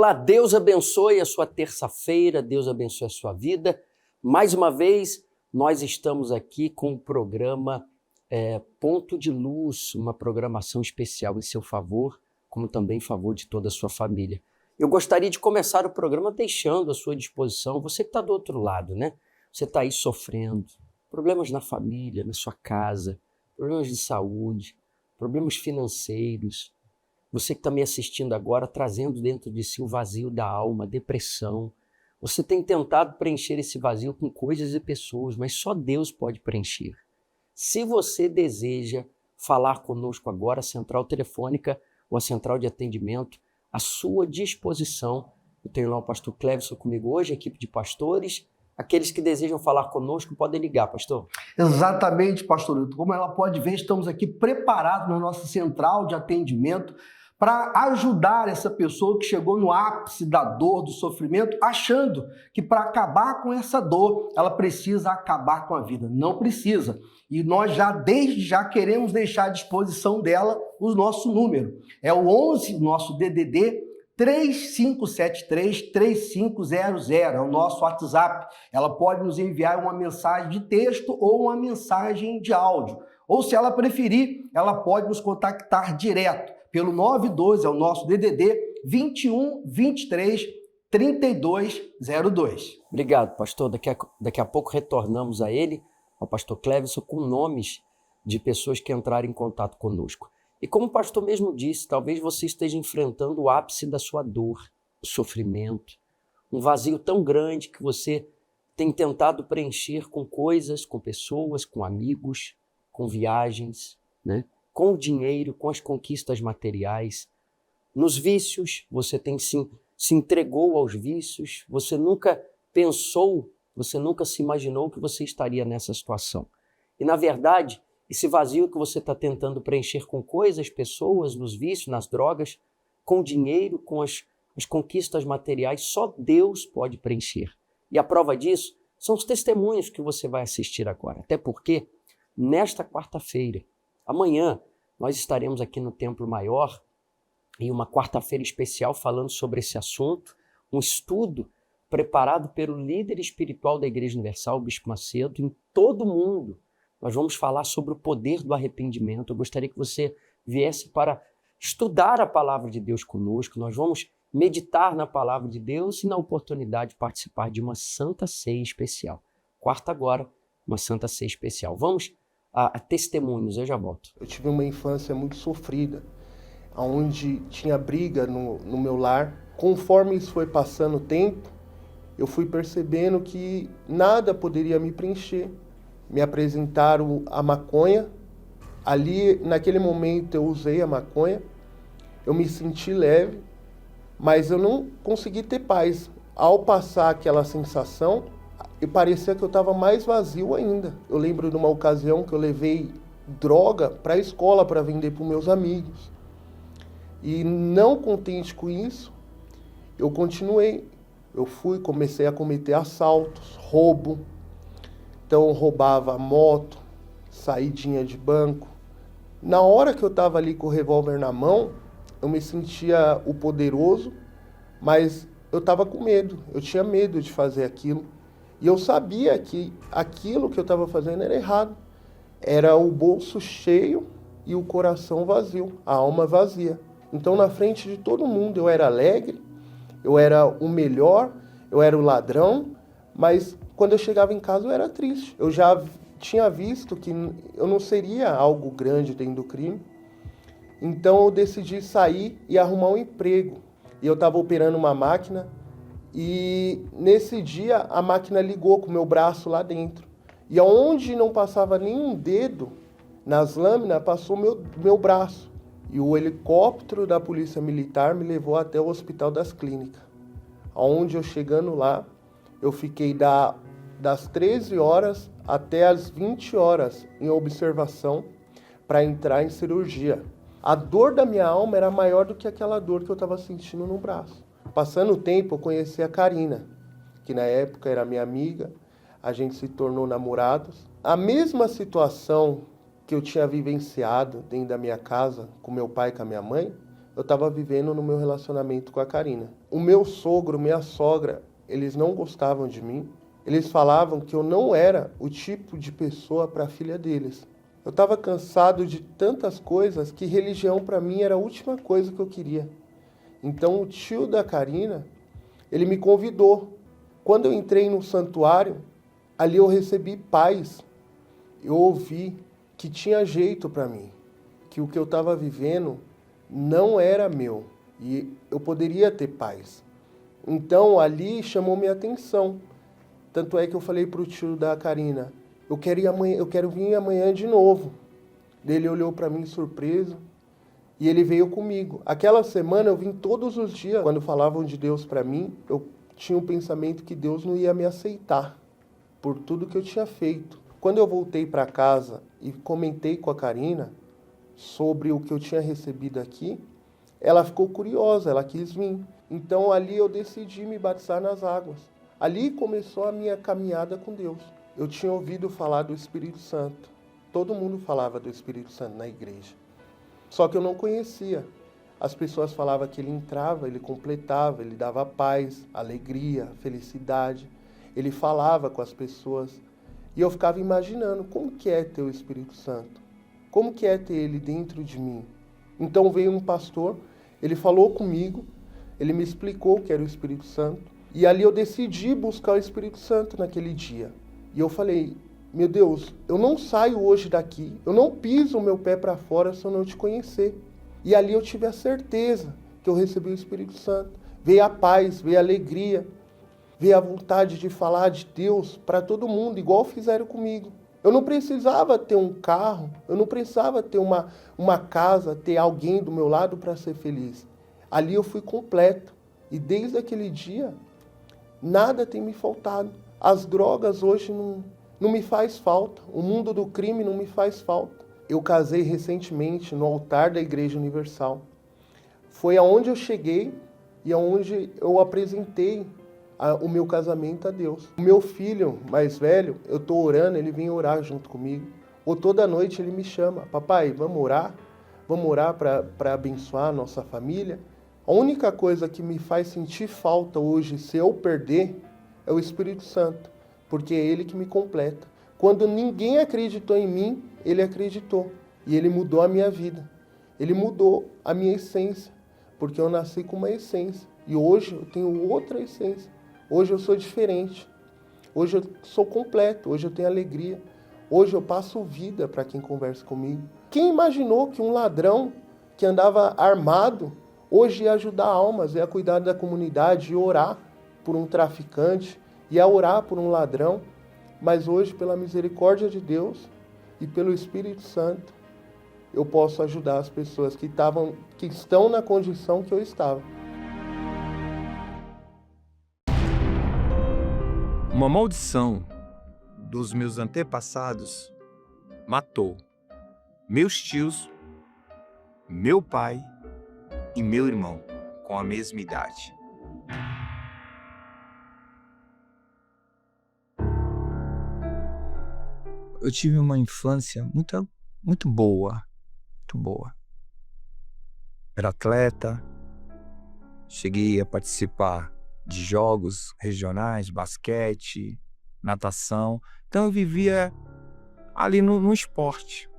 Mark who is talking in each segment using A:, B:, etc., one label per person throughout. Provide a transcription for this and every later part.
A: Olá, Deus abençoe a sua terça-feira, Deus abençoe a sua vida. Mais uma vez, nós estamos aqui com o programa Ponto de Luz, uma programação especial em seu favor, como também em favor de toda a sua família. Eu gostaria de começar o programa deixando à sua disposição, você que está do outro lado, né? Você está aí sofrendo, problemas na família, na sua casa, problemas de saúde, problemas financeiros. Você que está me assistindo agora, trazendo dentro de si o vazio da alma, depressão. Você tem tentado preencher esse vazio com coisas e pessoas, mas só Deus pode preencher. Se você deseja falar conosco agora, a central telefônica ou a central de atendimento, à sua disposição. Eu tenho lá o pastor Cleverson comigo hoje, a equipe de pastores. Aqueles que desejam falar conosco podem ligar, pastor.
B: Exatamente, pastor Hilton. Como ela pode ver, estamos aqui preparados na nossa central de atendimento para ajudar essa pessoa que chegou no ápice da dor, do sofrimento, achando que para acabar com essa dor, ela precisa acabar com a vida. Não precisa. E nós desde já queremos deixar à disposição dela o nosso número. É o 11, nosso DDD, 3573-3500, é o nosso WhatsApp. Ela pode nos enviar uma mensagem de texto ou uma mensagem de áudio. Ou, se ela preferir, ela pode nos contactar direto pelo 92, é o nosso DDD, 21 23 3202.
A: Obrigado, pastor. Daqui a pouco retornamos a ele, ao pastor Cleverson, com nomes de pessoas que entraram em contato conosco. E como o pastor mesmo disse, talvez você esteja enfrentando o ápice da sua dor, o sofrimento, um vazio tão grande que você tem tentado preencher com coisas, com pessoas, com amigos, com viagens, né? Com o dinheiro, com as conquistas materiais. Nos vícios, você se entregou aos vícios, você nunca pensou, você nunca se imaginou que você estaria nessa situação. E, na verdade, esse vazio que você está tentando preencher com coisas, pessoas, nos vícios, nas drogas, com dinheiro, com as conquistas materiais, só Deus pode preencher. E a prova disso são os testemunhos que você vai assistir agora. Até porque, nesta quarta-feira, amanhã, nós estaremos aqui no Templo Maior em uma quarta-feira especial falando sobre esse assunto, um estudo preparado pelo líder espiritual da Igreja Universal, o Bispo Macedo, em todo o mundo. Nós vamos falar sobre o poder do arrependimento. Eu gostaria que você viesse para estudar a palavra de Deus conosco. Nós vamos meditar na palavra de Deus e, na oportunidade, participar de uma Santa Ceia especial. Quarta agora, uma Santa Ceia especial. Vamos a testemunhos, eu já volto.
C: Eu tive uma infância muito sofrida, onde tinha briga no meu lar. Conforme isso foi passando o tempo, eu fui percebendo que nada poderia me preencher. Me apresentaram a maconha. Ali, naquele momento, eu usei a maconha. Eu me senti leve, mas eu não consegui ter paz. Ao passar aquela sensação, e parecia que eu estava mais vazio ainda. Eu lembro de uma ocasião que eu levei droga para a escola para vender para os meus amigos. E não contente com isso, eu continuei. Eu comecei a cometer assaltos, roubo. Então eu roubava moto, saidinha de banco. Na hora que eu estava ali com o revólver na mão, eu me sentia o poderoso, mas eu estava com medo. Eu tinha medo de fazer aquilo. E eu sabia que aquilo que eu estava fazendo era errado. Era o bolso cheio e o coração vazio, a alma vazia. Então, na frente de todo mundo, eu era alegre, eu era o melhor, eu era o ladrão, mas quando eu chegava em casa eu era triste. Eu já tinha visto que eu não seria algo grande dentro do crime. Então, eu decidi sair e arrumar um emprego. E eu estava operando uma máquina. E nesse dia a máquina ligou com o meu braço lá dentro. E aonde não passava nenhum dedo nas lâminas, passou meu braço. E o helicóptero da Polícia Militar me levou até o Hospital das Clínicas. Onde eu chegando lá, eu fiquei das 13 horas até as 20 horas em observação para entrar em cirurgia. A dor da minha alma era maior do que aquela dor que eu estava sentindo no braço. Passando o tempo, eu conheci a Karina, que na época era minha amiga, a gente se tornou namorados. A mesma situação que eu tinha vivenciado dentro da minha casa, com meu pai e com a minha mãe, eu estava vivendo no meu relacionamento com a Karina. O meu sogro, minha sogra, eles não gostavam de mim. Eles falavam que eu não era o tipo de pessoa para a filha deles. Eu estava cansado de tantas coisas que religião para mim era a última coisa que eu queria. Então o tio da Karina, ele me convidou. Quando eu entrei no santuário, ali eu recebi paz. Eu ouvi que tinha jeito para mim, que o que eu estava vivendo não era meu e eu poderia ter paz. Então ali chamou minha atenção. Tanto é que eu falei para o tio da Karina, eu quero vir amanhã de novo. Ele olhou para mim surpreso e ele veio comigo. Aquela semana eu vim todos os dias. Quando falavam de Deus para mim, eu tinha o pensamento que Deus não ia me aceitar por tudo que eu tinha feito. Quando eu voltei para casa e comentei com a Karina sobre o que eu tinha recebido aqui, ela ficou curiosa, ela quis vir. Então ali eu decidi me batizar nas águas. Ali começou a minha caminhada com Deus. Eu tinha ouvido falar do Espírito Santo. Todo mundo falava do Espírito Santo na igreja. Só que eu não conhecia. As pessoas falavam que ele entrava, ele completava, ele dava paz, alegria, felicidade. Ele falava com as pessoas. E eu ficava imaginando como que é ter o Espírito Santo. Como que é ter ele dentro de mim. Então veio um pastor, ele falou comigo, ele me explicou o que era o Espírito Santo. E ali eu decidi buscar o Espírito Santo naquele dia. E eu falei, meu Deus, eu não saio hoje daqui, eu não piso o meu pé para fora se eu não te conhecer. E ali eu tive a certeza que eu recebi o Espírito Santo. Veio a paz, veio a alegria, veio a vontade de falar de Deus para todo mundo, igual fizeram comigo. Eu não precisava ter um carro, eu não precisava ter uma casa, ter alguém do meu lado para ser feliz. Ali eu fui completo. E desde aquele dia, nada tem me faltado. As drogas hoje não me faz falta. O mundo do crime não me faz falta. Eu casei recentemente no altar da Igreja Universal. Foi aonde eu cheguei e aonde eu apresentei o meu casamento a Deus. O meu filho mais velho, eu estou orando, ele vem orar junto comigo. Ou toda noite ele me chama, papai, vamos orar? Vamos orar para abençoar a nossa família? A única coisa que me faz sentir falta hoje, se eu perder, é o Espírito Santo, porque é Ele que me completa. Quando ninguém acreditou em mim, Ele acreditou. E Ele mudou a minha vida. Ele mudou a minha essência, porque eu nasci com uma essência. E hoje eu tenho outra essência. Hoje eu sou diferente. Hoje eu sou completo. Hoje eu tenho alegria. Hoje eu passo vida para quem conversa comigo. Quem imaginou que um ladrão que andava armado hoje ia ajudar almas, ia cuidar da comunidade, ia orar por um traficante, ia orar por um ladrão. Mas hoje, pela misericórdia de Deus e pelo Espírito Santo, eu posso ajudar as pessoas que estão na condição que eu estava.
D: Uma maldição dos meus antepassados matou meus tios, meu pai e meu irmão com a mesma idade. Eu tive uma infância muito boa, muito boa. Era atleta, cheguei a participar de jogos regionais, basquete, natação. Então eu vivia ali no esporte.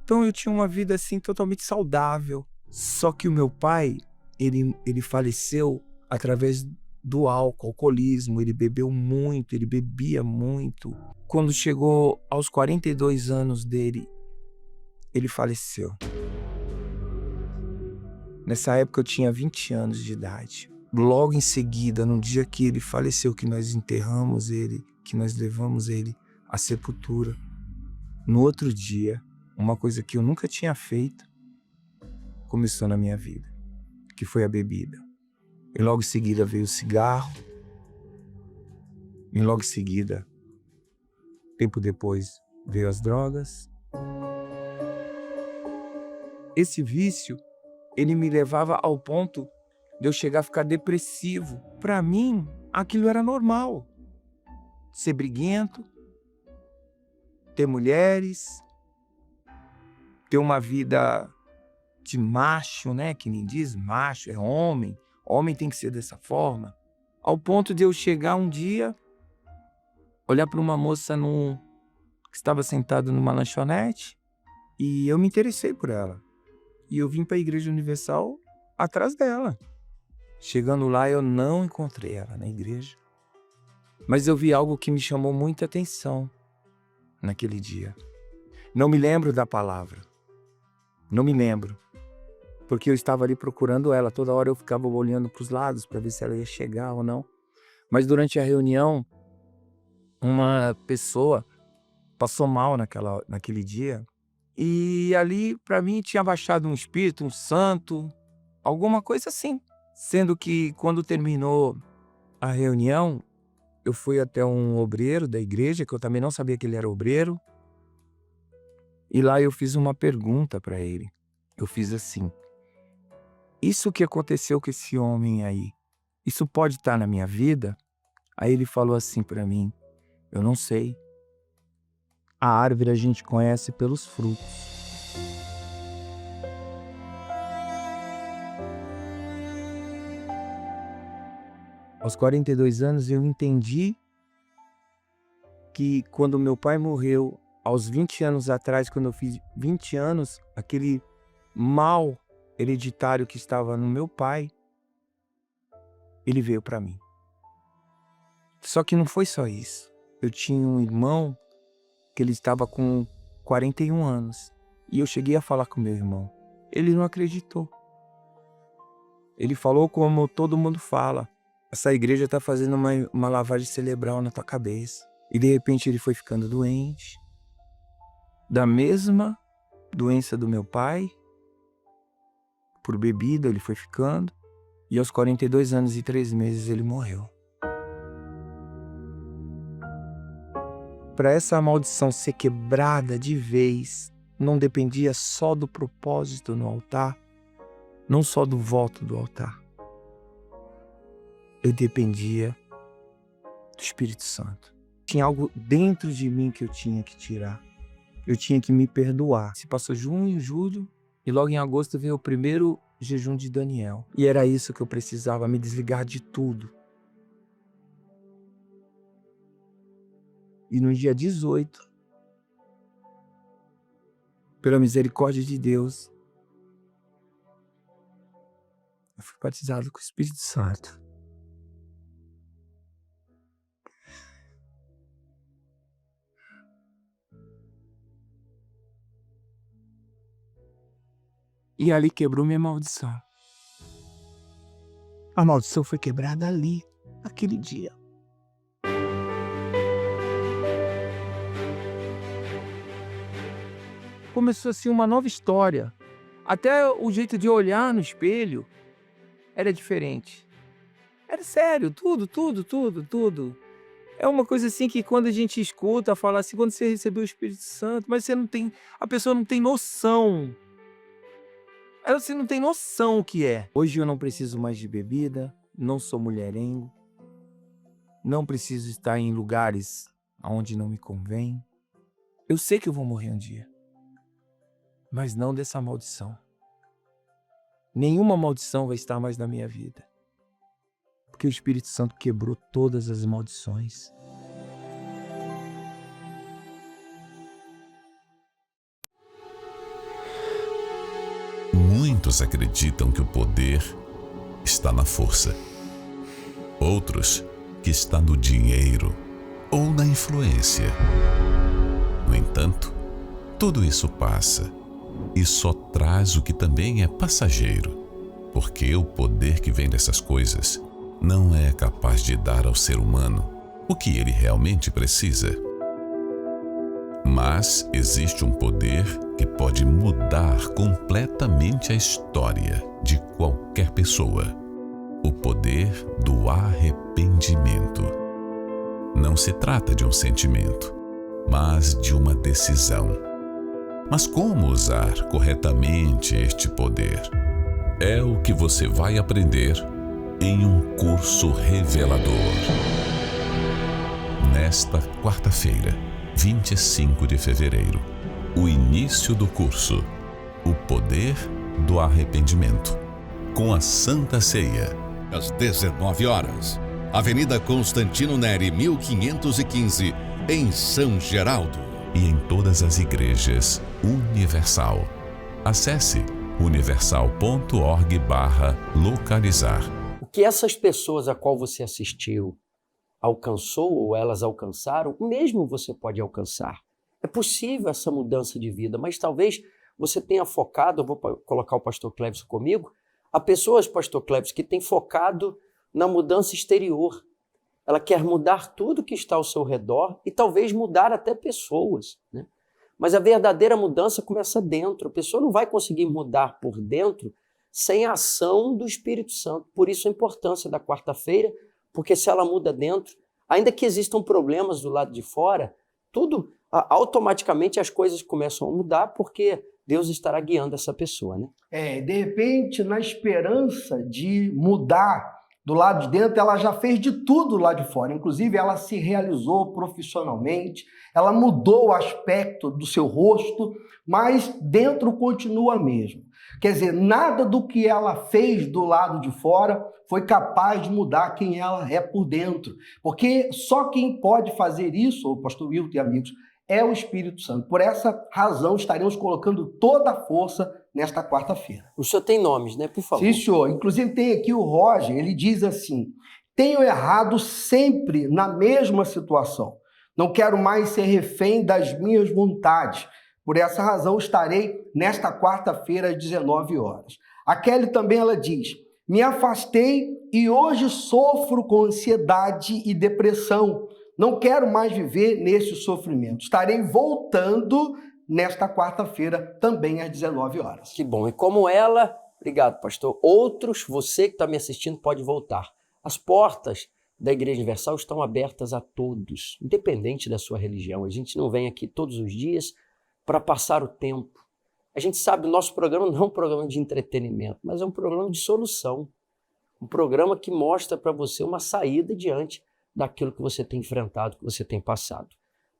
D: Então eu tinha uma vida assim totalmente saudável. Só que o meu pai, ele faleceu através do alcoolismo. Ele bebeu muito, ele bebia muito. Quando chegou aos 42 anos dele, ele faleceu. Nessa época eu tinha 20 anos de idade. Logo em seguida, no dia que ele faleceu, que nós enterramos ele, que nós levamos ele à sepultura, no outro dia, uma coisa que eu nunca tinha feito começou na minha vida, que foi a bebida. E logo em seguida veio o cigarro. E logo em seguida, tempo depois, veio as drogas. Esse vício, ele me levava ao ponto de eu chegar a ficar depressivo. Para mim, aquilo era normal. Ser briguento, ter mulheres, ter uma vida de macho, né? Que nem diz, macho é homem, homem tem que ser dessa forma. Ao ponto de eu chegar um dia, olhar para uma moça que estava sentada numa lanchonete e eu me interessei por ela. E eu vim para a Igreja Universal atrás dela. Chegando lá, eu não encontrei ela na igreja. Mas eu vi algo que me chamou muita atenção naquele dia. Não me lembro da palavra. Não me lembro. Porque eu estava ali procurando ela. Toda hora eu ficava olhando para os lados para ver se ela ia chegar ou não. Mas durante a reunião, uma pessoa passou mal naquele dia. E ali, para mim, tinha baixado um espírito, um santo, alguma coisa assim. Sendo que quando terminou a reunião, eu fui até um obreiro da igreja, que eu também não sabia que ele era obreiro. E lá eu fiz uma pergunta para ele. Eu fiz assim: isso que aconteceu com esse homem aí, isso pode estar na minha vida? Aí ele falou assim para mim: eu não sei. A árvore a gente conhece pelos frutos. Aos 42 anos eu entendi que quando meu pai morreu, aos 20 anos atrás, quando eu fiz 20 anos, aquele mal hereditário que estava no meu pai, ele veio para mim. Só que não foi só isso. Eu tinha um irmão que ele estava com 41 anos. E eu cheguei a falar com meu irmão. Ele não acreditou. Ele falou como todo mundo fala: essa igreja está fazendo uma lavagem cerebral na tua cabeça. E de repente ele foi ficando doente. Da mesma doença do meu pai. Por bebida ele foi ficando. E aos 42 anos e 3 meses ele morreu. Para essa maldição ser quebrada de vez, não dependia só do propósito no altar, não só do voto do altar. Eu dependia do Espírito Santo. Tinha algo dentro de mim que eu tinha que tirar. Eu tinha que me perdoar. Se passou junho, julho, e logo em agosto veio o primeiro jejum de Daniel. E era isso que eu precisava, me desligar de tudo. E no dia 18, pela misericórdia de Deus, eu fui batizado com o Espírito Santo. E ali quebrou minha maldição. A maldição foi quebrada ali, aquele dia. Começou assim uma nova história. Até o jeito de olhar no espelho era diferente. Era sério, tudo. É uma coisa assim que quando a gente escuta, fala assim, quando você recebeu o Espírito Santo, mas a pessoa não tem noção. Você não tem noção o que é. Hoje eu não preciso mais de bebida, não sou mulherengo, não preciso estar em lugares onde não me convém. Eu sei que eu vou morrer um dia. Mas não dessa maldição. Nenhuma maldição vai estar mais na minha vida. Porque o Espírito Santo quebrou todas as maldições.
E: Muitos acreditam que o poder está na força. Outros que está no dinheiro ou na influência. No entanto, tudo isso passa. E só traz o que também é passageiro, porque o poder que vem dessas coisas não é capaz de dar ao ser humano o que ele realmente precisa. Mas existe um poder que pode mudar completamente a história de qualquer pessoa: o poder do arrependimento. Não se trata de um sentimento, mas de uma decisão. Mas como usar corretamente este poder? É o que você vai aprender em um curso revelador. Nesta quarta-feira, 25 de fevereiro, o início do curso, O Poder do Arrependimento, com a Santa Ceia.
F: Às 19 horas, Avenida Constantino Neri, 1515, em São Geraldo.
E: E em todas as igrejas Universal. Acesse universal.org/localizar.
A: O que essas pessoas a qual você assistiu alcançou ou elas alcançaram, o mesmo você pode alcançar. É possível essa mudança de vida, mas talvez você tenha focado, eu vou colocar o pastor Cleves comigo, há pessoas, pastor Cleves, que têm focado na mudança exterior. Ela quer mudar tudo que está ao seu redor e talvez mudar até pessoas, né? Mas a verdadeira mudança começa dentro. A pessoa não vai conseguir mudar por dentro sem a ação do Espírito Santo. Por isso a importância da quarta-feira, porque se ela muda dentro, ainda que existam problemas do lado de fora, tudo, automaticamente as coisas começam a mudar, porque Deus estará guiando essa pessoa, né?
B: De repente, na esperança de mudar do lado de dentro, ela já fez de tudo lá de fora. Inclusive, ela se realizou profissionalmente, ela mudou o aspecto do seu rosto, mas dentro continua mesmo. Quer dizer, nada do que ela fez do lado de fora foi capaz de mudar quem ela é por dentro. Porque só quem pode fazer isso, o pastor Wilton e amigos, é o Espírito Santo. Por essa razão, estaremos colocando toda a força nesta quarta-feira.
A: O senhor tem nomes, né? Por favor.
B: Sim, senhor. Inclusive tem aqui o Roger, ele diz assim: tenho errado sempre na mesma situação. Não quero mais ser refém das minhas vontades. Por essa razão, estarei nesta quarta-feira às 19 horas. A Kelly também, ela diz: me afastei e hoje sofro com ansiedade e depressão. Não quero mais viver nesse sofrimento. Estarei voltando nesta quarta-feira, também às 19 horas.
A: Que bom. E como ela, obrigado, pastor, outros, você que está me assistindo, pode voltar. As portas da Igreja Universal estão abertas a todos, independente da sua religião. A gente não vem aqui todos os dias para passar o tempo. A gente sabe, o nosso programa não é um programa de entretenimento, mas é um programa de solução. Um programa que mostra para você uma saída diante daquilo que você tem enfrentado, que você tem passado.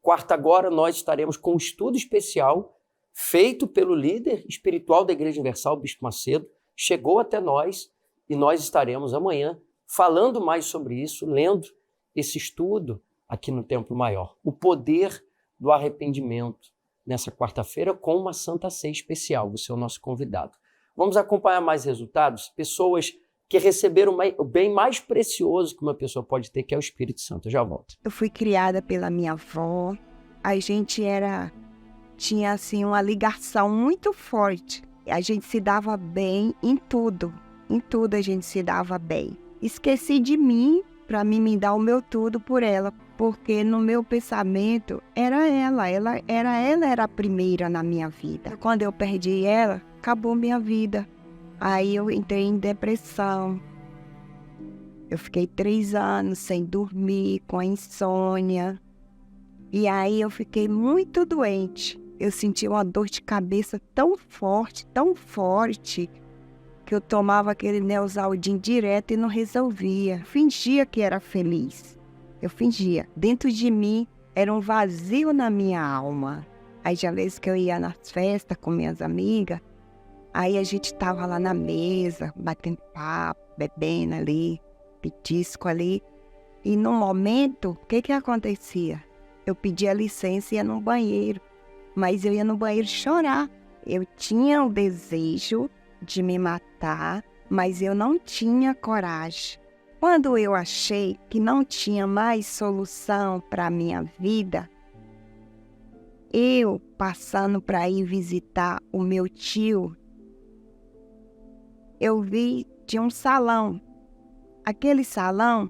A: Quarta agora nós estaremos com um estudo especial feito pelo líder espiritual da Igreja Universal, o Bispo Macedo, chegou até nós e nós estaremos amanhã falando mais sobre isso, lendo esse estudo aqui no Templo Maior. O poder do arrependimento, nessa quarta-feira com uma Santa Ceia especial, você é o nosso convidado. Vamos acompanhar mais resultados, pessoas que receberam o bem mais precioso que uma pessoa pode ter, que é o Espírito Santo. Eu já volto.
G: Eu fui criada pela minha avó. A gente tinha assim uma ligação muito forte. A gente se dava bem em tudo. Em tudo a gente se dava bem. Esqueci de mim para mim me dar o meu tudo por ela, porque no meu pensamento era ela era a primeira na minha vida. Quando eu perdi ela, acabou minha vida. Aí eu entrei em depressão. Eu fiquei 3 anos sem dormir, com a insônia. E aí eu fiquei muito doente. Eu senti uma dor de cabeça tão forte, que eu tomava aquele Neosaldin direto e não resolvia. Fingia que era feliz. Eu fingia. Dentro de mim era um vazio na minha alma. Aí já vezes que eu ia nas festas com minhas amigas, aí a gente tava lá na mesa, batendo papo, bebendo ali, petisco ali. E no momento, o que acontecia? Eu pedia licença e ia no banheiro. Mas eu ia no banheiro chorar. Eu tinha o desejo de me matar, mas eu não tinha coragem. Quando eu achei que não tinha mais solução para a minha vida, eu passando para ir visitar o meu tio, eu vi de um salão. Aquele salão,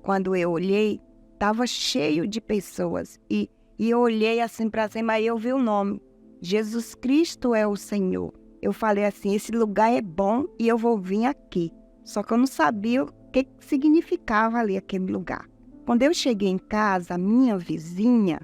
G: quando eu olhei, estava cheio de pessoas. E eu olhei assim para cima e eu vi o nome. Jesus Cristo é o Senhor. Eu falei assim, esse lugar é bom e eu vou vir aqui. Só que eu não sabia o que significava ali aquele lugar. Quando eu cheguei em casa, a minha vizinha,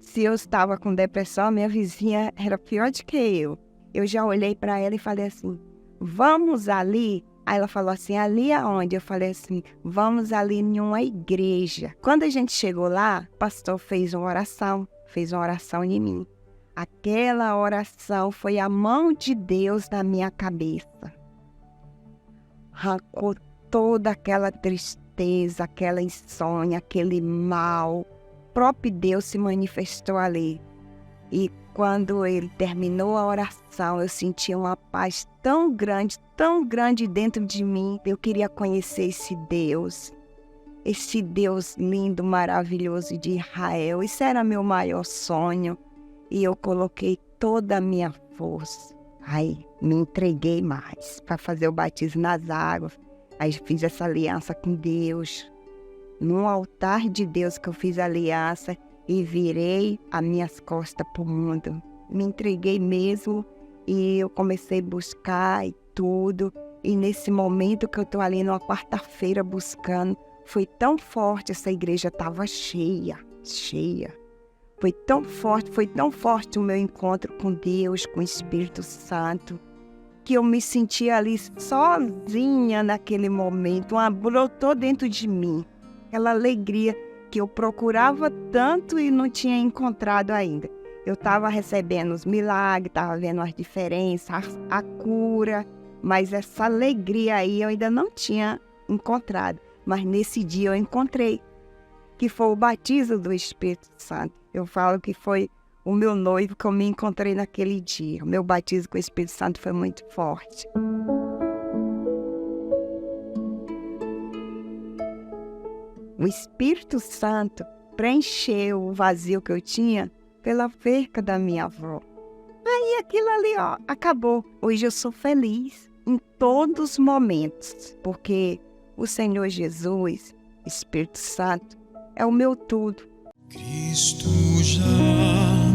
G: se eu estava com depressão, a minha vizinha era pior do que eu. Eu já olhei para ela e falei assim, vamos ali? Aí ela falou assim, ali aonde? Eu falei assim, vamos ali em uma igreja. Quando a gente chegou lá, o pastor fez uma oração em mim. Aquela oração foi a mão de Deus na minha cabeça. Arrancou toda aquela tristeza, aquela insônia, aquele mal. O próprio Deus se manifestou ali. E quando ele terminou a oração, eu senti uma paz tão grande dentro de mim. Eu queria conhecer esse Deus lindo, maravilhoso de Israel. Isso era meu maior sonho. E eu coloquei toda a minha força. Aí me entreguei mais para fazer o batismo nas águas. Aí fiz essa aliança com Deus. No altar de Deus que eu fiz a aliança e virei as minhas costas para o mundo. Me entreguei mesmo e eu comecei a buscar e tudo. E nesse momento que eu estou ali numa quarta-feira buscando, foi tão forte, essa igreja estava cheia. Foi tão forte o meu encontro com Deus, com o Espírito Santo, que eu me sentia ali sozinha naquele momento. Brotou dentro de mim aquela alegria que eu procurava tanto e não tinha encontrado ainda. Eu estava recebendo os milagres, estava vendo as diferenças, a cura, mas essa alegria aí eu ainda não tinha encontrado. Mas nesse dia eu encontrei, que foi o batismo do Espírito Santo. Eu falo que foi o meu noivo que eu me encontrei naquele dia. O meu batismo com o Espírito Santo foi muito forte. O Espírito Santo preencheu o vazio que eu tinha pela perca da minha avó. Aí aquilo ali, acabou. Hoje eu sou feliz em todos os momentos, porque o Senhor Jesus, Espírito Santo, é o meu tudo.
H: Cristo já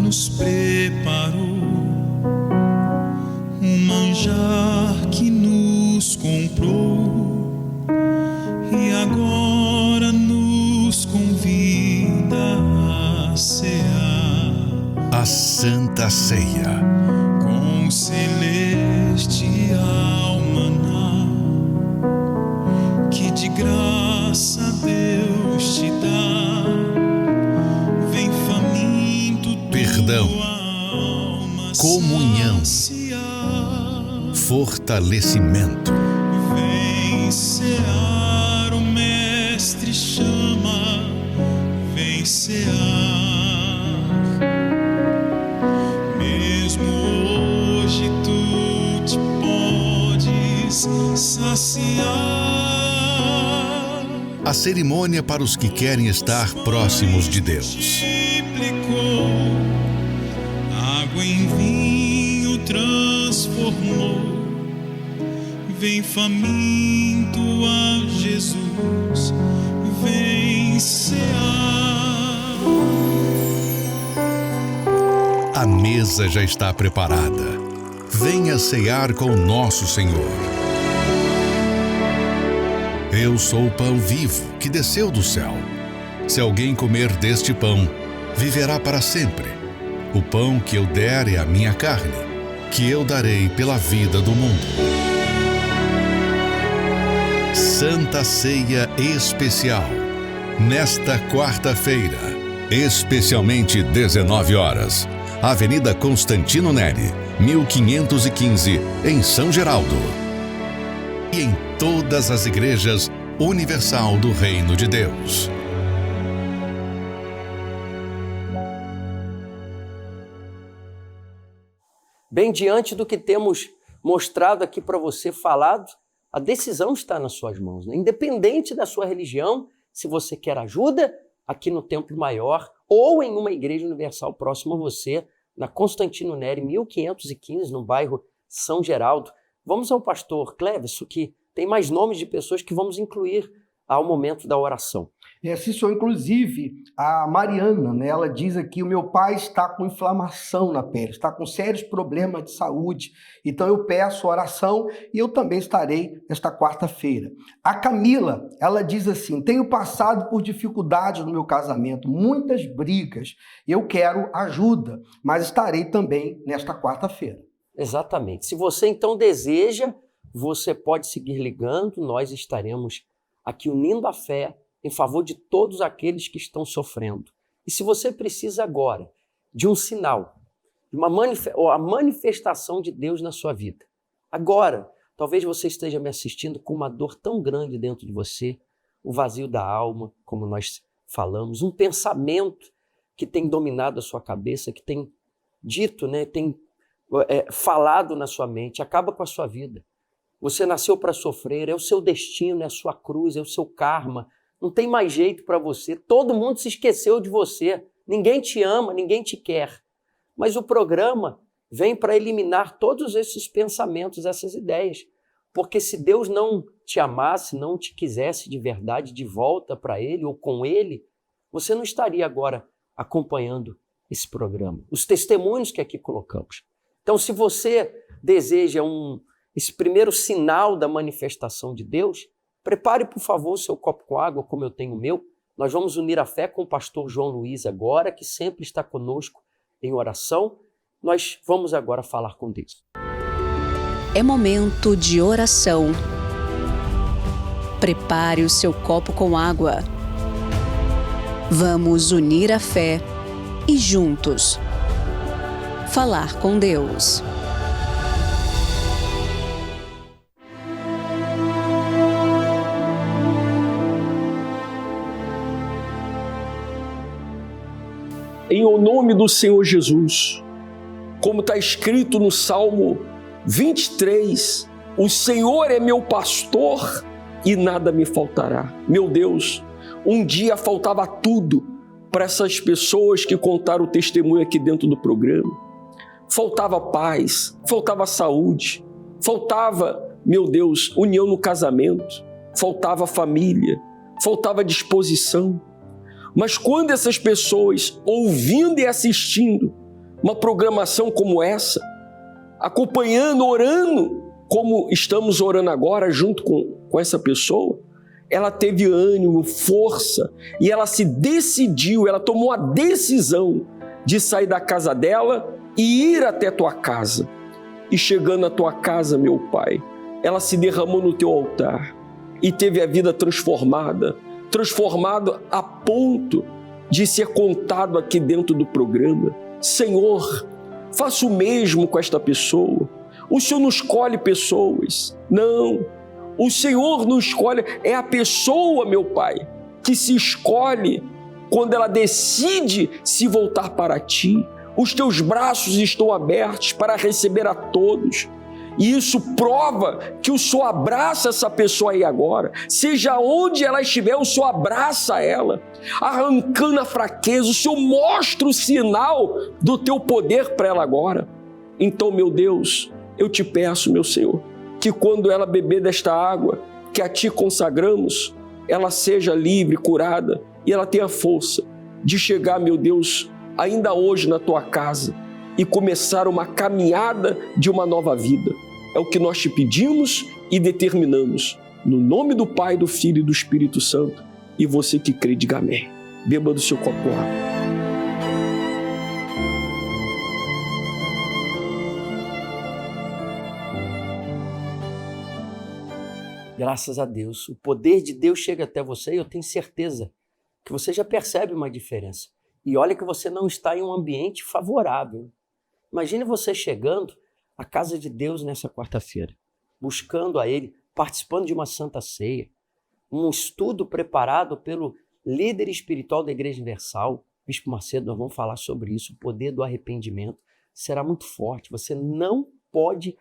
H: nos preparou um manjar que nos comprou e agora nos convida a cear.
F: A Santa Ceia.
H: Com celestial maná que de graça Deus te dá.
F: Perdão, comunhão, fortalecimento.
H: Vem cear, o Mestre chama, vem cear. Mesmo hoje tu te podes saciar.
F: A cerimônia para os que querem estar próximos de Deus.
H: Água em vinho transformou. Vem faminto a Jesus, vem cear.
F: A mesa já está preparada. Venha cear com o nosso Senhor. Eu sou o pão vivo que desceu do céu. Se alguém comer deste pão, viverá para sempre. O pão que eu der é a minha carne, que eu darei pela vida do mundo. Santa Ceia Especial. Nesta quarta-feira, especialmente 19 horas, Avenida Constantino Neri, 1515, em São Geraldo. E em todas as igrejas universal do Reino de Deus.
A: Bem, diante do que temos mostrado aqui para você, falado, a decisão está nas suas mãos, né? Independente da sua religião, se você quer ajuda, aqui no Templo Maior ou em uma igreja universal próxima a você, na Constantino Neri, 1515, no bairro São Geraldo. Vamos ao pastor Cleverson, que tem mais nomes de pessoas que vamos incluir ao momento da oração.
B: Sim, senhor. Inclusive, a Mariana, né, ela diz aqui, o meu pai está com inflamação na pele, está com sérios problemas de saúde, então eu peço oração e eu também estarei nesta quarta-feira. A Camila, ela diz assim, tenho passado por dificuldades no meu casamento, muitas brigas, eu quero ajuda, mas estarei também nesta quarta-feira.
A: Exatamente. Se você então deseja, você pode seguir ligando, nós estaremos aqui unindo a fé em favor de todos aqueles que estão sofrendo. E se você precisa agora de um sinal a manifestação de Deus na sua vida. Agora, talvez você esteja me assistindo com uma dor tão grande dentro de você, o vazio da alma, como nós falamos, um pensamento que tem dominado a sua cabeça, que tem dito, né, tem falado na sua mente, acaba com a sua vida. Você nasceu para sofrer, é o seu destino, é a sua cruz, é o seu karma. Não tem mais jeito para você. Todo mundo se esqueceu de você. Ninguém te ama, ninguém te quer. Mas o programa vem para eliminar todos esses pensamentos, essas ideias. Porque se Deus não te amasse, não te quisesse de verdade de volta para Ele ou com Ele, você não estaria agora acompanhando esse programa. Os testemunhos que aqui colocamos. Então, se você deseja esse primeiro sinal da manifestação de Deus, prepare, por favor, o seu copo com água, como eu tenho o meu. Nós vamos unir a fé com o pastor João Luiz agora, que sempre está conosco em oração. Nós vamos agora falar com Deus.
I: É momento de oração. Prepare o seu copo com água. Vamos unir a fé e juntos falar com Deus.
J: Em o nome do Senhor Jesus, como está escrito no Salmo 23, o Senhor é meu pastor e nada me faltará. Meu Deus, um dia faltava tudo para essas pessoas que contaram o testemunho aqui dentro do programa. Faltava paz, faltava saúde, faltava, meu Deus, união no casamento, faltava família, faltava disposição. Mas quando essas pessoas, ouvindo e assistindo uma programação como essa, acompanhando, orando, como estamos orando agora junto com essa pessoa, ela teve ânimo, força, e ela se decidiu, ela tomou a decisão de sair da casa dela e ir até a tua casa. E chegando à tua casa, meu Pai, ela se derramou no teu altar e teve a vida transformado a ponto de ser contado aqui dentro do programa. Senhor, faça o mesmo com esta pessoa. O Senhor não escolhe pessoas, não. O Senhor não escolhe, é a pessoa, meu Pai, que se escolhe quando ela decide se voltar para Ti. Os Teus braços estão abertos para receber a todos. E isso prova que o Senhor abraça essa pessoa aí agora. Seja onde ela estiver, o Senhor abraça ela, arrancando a fraqueza. O Senhor mostra o sinal do Teu poder para ela agora. Então, meu Deus, eu te peço, meu Senhor, que quando ela beber desta água que a Ti consagramos, ela seja livre, curada, e ela tenha força de chegar, meu Deus, ainda hoje na Tua casa e começar uma caminhada de uma nova vida. É o que nós te pedimos e determinamos. No nome do Pai, do Filho e do Espírito Santo. E você que crê, diga amém. Beba do seu copo com água.
A: Graças a Deus, o poder de Deus chega até você e eu tenho certeza que você já percebe uma diferença. E olha que você não está em um ambiente favorável. Imagine você chegando à casa de Deus nessa quarta-feira, buscando a Ele, participando de uma santa ceia, um estudo preparado pelo líder espiritual da Igreja Universal, Bispo Macedo. Nós vamos falar sobre isso, o poder do arrependimento será muito forte. Você não pode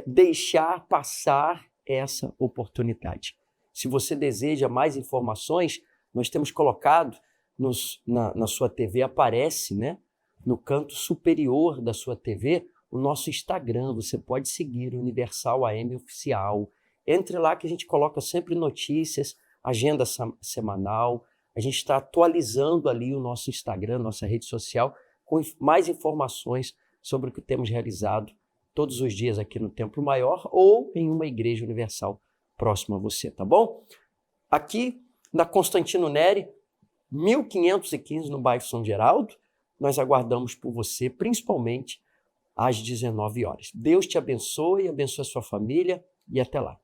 A: deixar passar essa oportunidade. Se você deseja mais informações, nós temos colocado na sua TV, aparece, né, no canto superior da sua TV, o nosso Instagram. Você pode seguir, Universal AM Oficial. Entre lá que a gente coloca sempre notícias, agenda semanal. A gente está atualizando ali o nosso Instagram, nossa rede social, com mais informações sobre o que temos realizado todos os dias aqui no Templo Maior ou em uma igreja universal próxima a você, tá bom? Aqui na Constantino Neri, 1515, no bairro São Geraldo, nós aguardamos por você, principalmente às 19 horas. Deus te abençoe, abençoe a sua família e até lá.